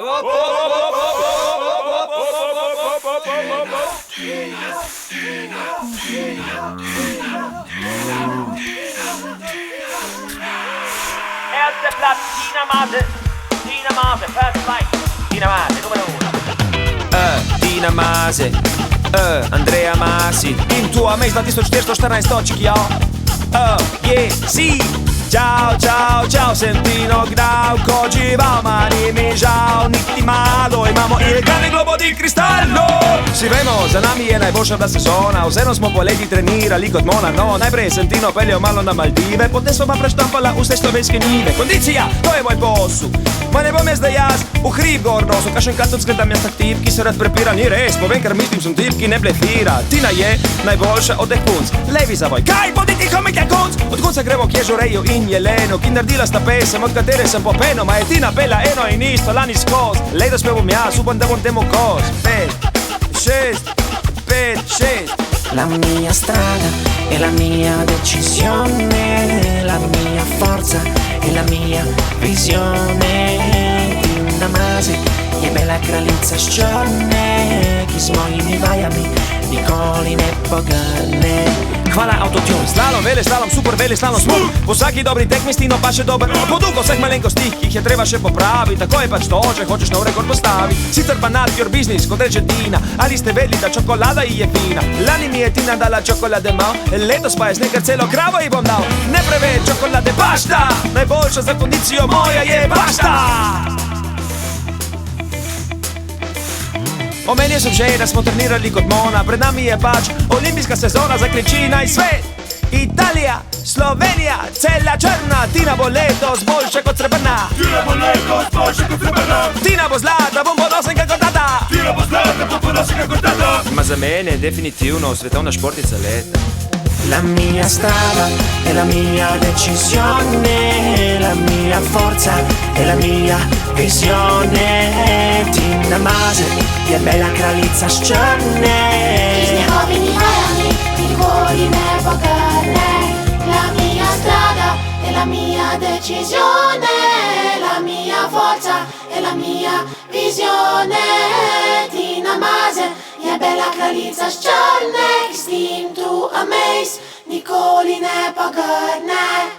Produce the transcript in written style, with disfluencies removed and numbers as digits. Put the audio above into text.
Erster Platz, Tina Maase, first fight. Tina Maase, numero 1. Tina Maase, Andrea Masi. In tua mej 2414 točk, ja. Je, si. Ćao, čao, čao, sem Tino Gnauko, živama ni mi žal, niti malo, imamo ilegalni globo di kristalno. Vsi vemo, za nami je najboljša bila sezona, vseeno smo poleti trenirali kot mona, no, najprej sem Tino peljal malo na Maldive, potem smo pa preštampala vse slovenske njive. Kondicija, to je moj posel, ma ne bom jaz da jaz v hrib gor nosu, kakšen katot zgledam jaz tak tip, ki se rad prepira, ni res, povem, ker mislim, sem tip, ki ne blefira. Tina je najboljša od teh punc, levi zavoj, kaj bodi tiho mi kaj konc, od konca gremo k Ježoreju in Jelenu, ki naredila sta pesem, od katere sem popeno, ma je Tina pela eno in isto lani skoz. Letos me bom jaz, upam, da bom temu kos. 5, 6, 5, 6. La mia strada è la mia decisione, la mia forza è la mia visione. Tina Maase je bela kraljica s črne, ki s mojimi vajami nikoli ne pogrne. Hvala autotune, slalom, vele slalom, super vele slalom, smuk. Po vsaki dobri tekmi s Tino pa še dober poduk vseh malenkostih, ki jih je treba še popraviti. Tako je pač to, če hočeš nov rekord postaviti. Sicer pa not your business, kot reče Tina. Ali ste vedeli, da čokolada ji je fina? Lani mi je Tina dala čokolade mal, letos pa je snekar celo kravo ji bom dal. Ne preveč čokolade, bašta, najboljša za kondicijo moja je bašta. Omenil sem že, da smo trenirali kot mona, pred nami je pač olimpijska sezona, zakriči naj svet. Italija, Slovenija, cela črna, Tina bo letos boljša kot srebrna. Tina bo letos boljša kot srebrna. Tina bo zlata, bom ponosen kakor tata. Tina bo zlata, bom ponosen kakor tata. Ma za mene je definitivno svetovna športnica leta. La mia strada è la mia decisione, la mia forza è la mia visione. Tina Maase je bela kraljica s črne, ki z njegovimi vajami nikoli ne pogrne. La mia strada è la mia decisione, la mia forza è la mia visione. Tina Maase je bela kraljica s črne, ki s tim tu amaze nikoli ne pogrne.